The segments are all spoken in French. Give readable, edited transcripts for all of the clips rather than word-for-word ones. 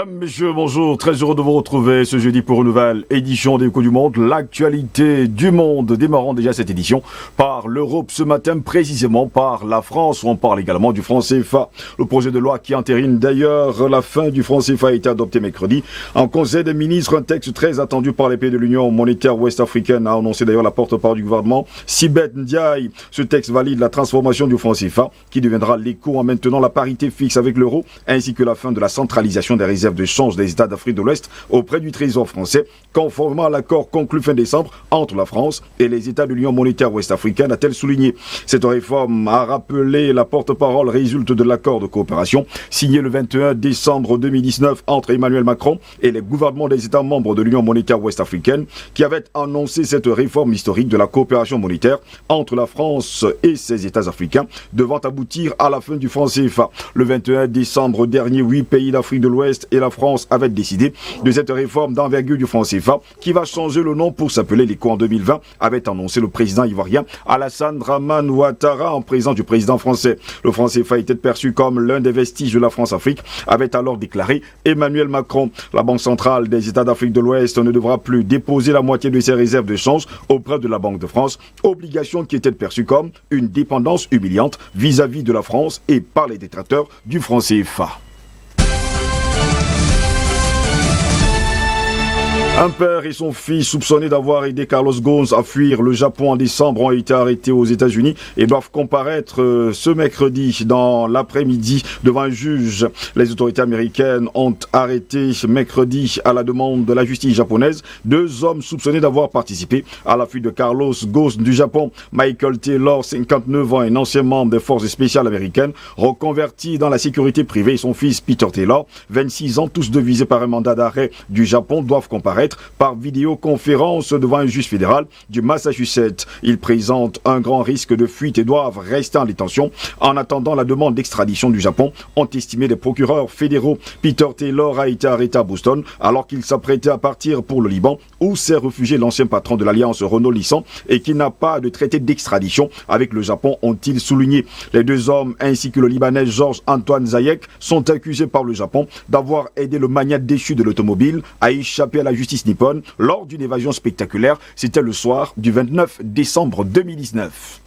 Messieurs, bonjour, très heureux de vous retrouver ce jeudi pour une nouvelle édition d'Écho du Monde. L'actualité du monde démarrant déjà cette édition par l'Europe ce matin, précisément par la France, où on parle également du franc CFA. Le projet de loi qui entérine d'ailleurs la fin du franc CFA a été adopté mercredi en Conseil des ministres, un texte très attendu par les pays de l'Union monétaire ouest-africaine, a annoncé d'ailleurs la porte-parole du gouvernement, Sibeth Ndiaye. Ce texte valide la transformation du franc CFA qui deviendra l'éco en maintenant la parité fixe avec l'euro, ainsi que la fin de la centralisation des réserves de change des États d'Afrique de l'Ouest auprès du Trésor français, conformément à l'accord conclu fin décembre entre la France et les États de l'Union monétaire ouest-africaine, a-t-elle souligné. Cette réforme, a rappelé la porte-parole, résulte de l'accord de coopération signé le 21 décembre 2019 entre Emmanuel Macron et les gouvernements des États membres de l'Union monétaire ouest-africaine, qui avaient annoncé cette réforme historique de la coopération monétaire entre la France et ses États africains, devant aboutir à la fin du franc CFA. Le 21 décembre dernier, 8 pays d'Afrique de l'Ouest et la France avaient décidé de cette réforme d'envergure du franc CFA qui va changer le nom pour s'appeler l'éco en 2020, avait annoncé le président ivoirien Alassane Dramane Ouattara en présence du président français. Le franc CFA était perçu comme l'un des vestiges de la France-Afrique, avait alors déclaré Emmanuel Macron. La Banque centrale des États d'Afrique de l'Ouest ne devra plus déposer la moitié de ses réserves de change auprès de la Banque de France, obligation qui était perçue comme une dépendance humiliante vis-à-vis de la France et par les détracteurs du franc CFA. Un père et son fils soupçonnés d'avoir aidé Carlos Ghosn à fuir le Japon en décembre ont été arrêtés aux États-Unis et doivent comparaître ce mercredi dans l'après-midi devant un juge. Les autorités américaines ont arrêté mercredi à la demande de la justice japonaise 2 hommes soupçonnés d'avoir participé à la fuite de Carlos Ghosn du Japon. Michael Taylor, 59 ans, un ancien membre des forces spéciales américaines, reconverti dans la sécurité privée, et son fils Peter Taylor, 26 ans, tous deux visés par un mandat d'arrêt du Japon, doivent comparaître par vidéoconférence devant un juge fédéral du Massachusetts. Ils présentent un grand risque de fuite et doivent rester en détention en attendant la demande d'extradition du Japon, ont estimé les procureurs fédéraux. Peter Taylor a été arrêté à Boston alors qu'il s'apprêtait à partir pour le Liban, où s'est réfugié l'ancien patron de l'alliance Renault-Nissan et qui n'a pas de traité d'extradition avec le Japon, ont-ils souligné. Les 2 hommes ainsi que le Libanais Georges-Antoine Zayek sont accusés par le Japon d'avoir aidé le magnate déchu de l'automobile à échapper à la justice nippone lors d'une évasion spectaculaire. C'était le soir du 29 décembre 2019.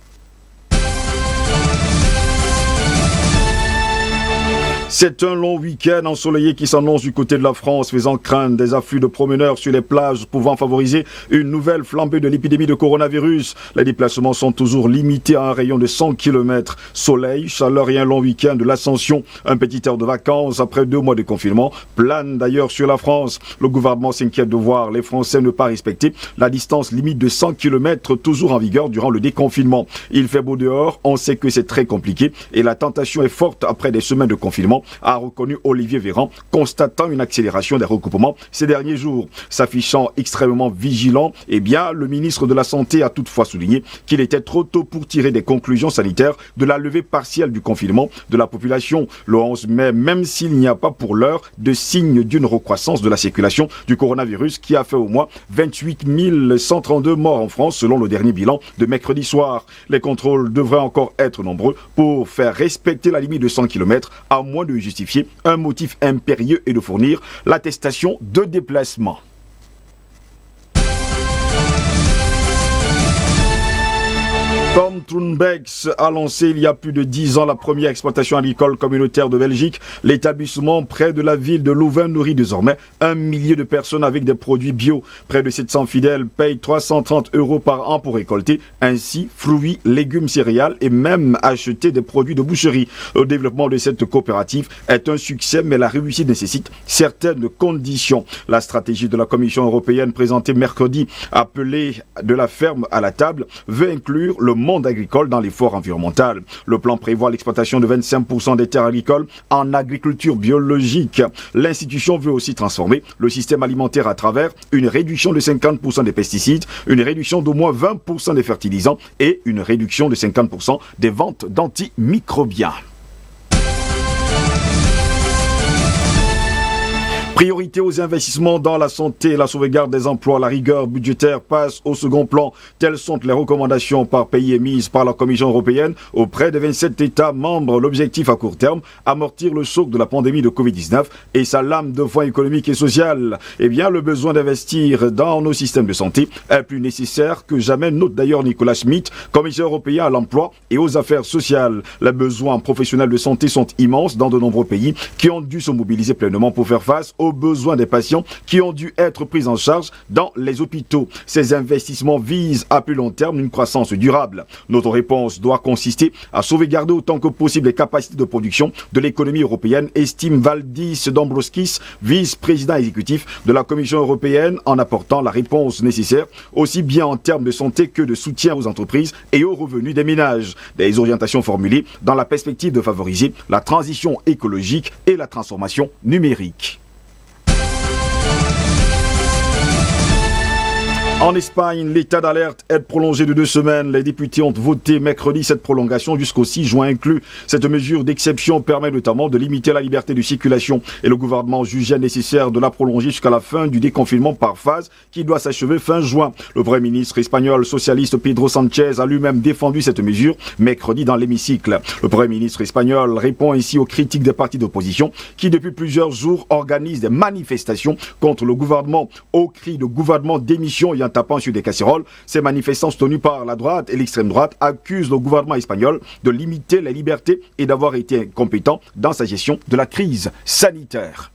C'est un long week-end ensoleillé qui s'annonce du côté de la France, faisant craindre des afflux de promeneurs sur les plages pouvant favoriser une nouvelle flambée de l'épidémie de coronavirus. Les déplacements sont toujours limités à un rayon de 100 km. Soleil, chaleur et un long week-end de l'Ascension. Un petit air de vacances après 2 mois de confinement plane d'ailleurs sur la France. Le gouvernement s'inquiète de voir les Français ne pas respecter la distance limite de 100 km toujours en vigueur durant le déconfinement. Il fait beau dehors, on sait que c'est très compliqué et la tentation est forte après des semaines de confinement, a reconnu Olivier Véran, constatant une accélération des recoupements ces derniers jours. S'affichant extrêmement vigilant, le ministre de la Santé a toutefois souligné qu'il était trop tôt pour tirer des conclusions sanitaires de la levée partielle du confinement de la population le 11 mai, même s'il n'y a pas pour l'heure de signe d'une recroissance de la circulation du coronavirus qui a fait au moins 28 132 morts en France selon le dernier bilan de mercredi soir. Les contrôles devraient encore être nombreux pour faire respecter la limite de 100 km à moins de justifier un motif impérieux et de fournir l'attestation de déplacement. Tom Truenbeeks a lancé il y a plus de 10 ans la première exploitation agricole communautaire de Belgique. L'établissement près de la ville de Louvain nourrit désormais 1 millier de personnes avec des produits bio. Près de 700 fidèles payent 330 € par an pour récolter ainsi fruits, légumes, céréales et même acheter des produits de boucherie. Le développement de cette coopérative est un succès, mais la réussite nécessite certaines conditions. La stratégie de la Commission européenne présentée mercredi, appelée de la ferme à la table, veut inclure le monde agricole dans l'effort environnemental. Le plan prévoit l'exploitation de 25% des terres agricoles en agriculture biologique. L'institution veut aussi transformer le système alimentaire à travers une réduction de 50% des pesticides, une réduction d'au moins 20% des fertilisants et une réduction de 50% des ventes d'antimicrobiens. Priorité aux investissements dans la santé, la sauvegarde des emplois, la rigueur budgétaire passe au second plan. Telles sont les recommandations par pays émises par la Commission européenne auprès des 27 États membres. L'objectif à court terme, amortir le choc de la pandémie de Covid-19 et sa lame de fond économique et sociale. Eh bien, le besoin d'investir dans nos systèmes de santé est plus nécessaire que jamais, note d'ailleurs Nicolas Schmitt, commissaire européen à l'emploi et aux affaires sociales. Les besoins professionnels de santé sont immenses dans de nombreux pays qui ont dû se mobiliser pleinement pour faire face aux besoins des patients qui ont dû être pris en charge dans les hôpitaux. Ces investissements visent à plus long terme une croissance durable. Notre réponse doit consister à sauvegarder autant que possible les capacités de production de l'économie européenne, estime Valdis Dombrovskis, vice-président exécutif de la Commission européenne, en apportant la réponse nécessaire, aussi bien en termes de santé que de soutien aux entreprises et aux revenus des ménages. Des orientations formulées dans la perspective de favoriser la transition écologique et la transformation numérique. En Espagne, l'état d'alerte est prolongé de 2 semaines. Les députés ont voté mercredi cette prolongation jusqu'au 6 juin inclus. Cette mesure d'exception permet notamment de limiter la liberté de circulation et le gouvernement jugeait nécessaire de la prolonger jusqu'à la fin du déconfinement par phase qui doit s'achever fin juin. Le Premier ministre espagnol socialiste Pedro Sánchez a lui-même défendu cette mesure mercredi dans l'hémicycle. Le Premier ministre espagnol répond ainsi aux critiques des partis d'opposition qui depuis plusieurs jours organisent des manifestations contre le gouvernement au cri de gouvernement démission et en tapant sur des casseroles. Ces manifestants tenus par la droite et l'extrême droite accusent le gouvernement espagnol de limiter les libertés et d'avoir été incompétent dans sa gestion de la crise sanitaire.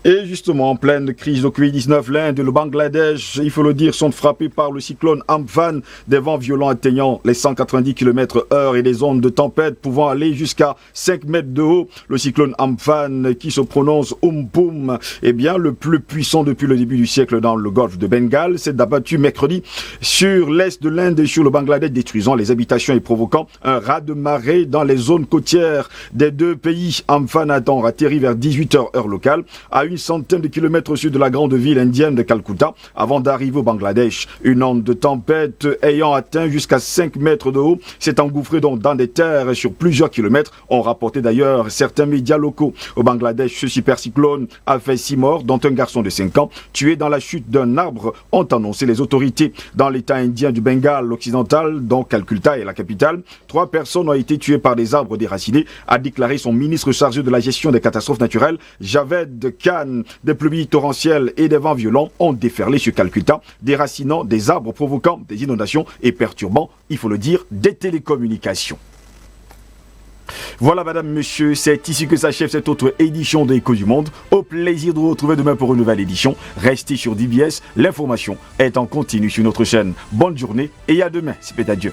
Et justement, en pleine crise de Covid-19, l'Inde et le Bangladesh, il faut le dire, sont frappés par le cyclone Amphan, des vents violents atteignant les 190 km/h et des ondes de tempête pouvant aller jusqu'à 5 mètres de haut. Le cyclone Amphan, qui se prononce Umpum, eh bien, le plus puissant depuis le début du siècle dans le golfe de Bengale, s'est abattu mercredi sur l'est de l'Inde et sur le Bangladesh, détruisant les habitations et provoquant un raz-de-marée dans les zones côtières des 2 pays. Amphan a atterri vers 18h heure locale à une centaine de kilomètres au sud de la grande ville indienne de Calcutta avant d'arriver au Bangladesh. Une onde de tempête ayant atteint jusqu'à 5 mètres de haut s'est engouffrée donc dans des terres sur plusieurs kilomètres, ont rapporté d'ailleurs certains médias locaux. Au Bangladesh, ce supercyclone a fait 6 morts, dont un garçon de 5 ans tué dans la chute d'un arbre, ont annoncé les autorités. Dans l'état indien du Bengale occidental, dont Calcutta est la capitale, 3 personnes ont été tuées par des arbres déracinés, a déclaré son ministre chargé de la gestion des catastrophes naturelles, Javed Khan. Des pluies torrentielles et des vents violents ont déferlé sur Calcutta, déracinant des arbres, provoquant des inondations et perturbant, il faut le dire, des télécommunications. Voilà, madame, monsieur, c'est ici que s'achève cette autre édition de Écho du Monde. Au plaisir de vous retrouver demain pour une nouvelle édition. Restez sur DBS, l'information est en continu sur notre chaîne. Bonne journée et à demain, c'est peut-être adieu.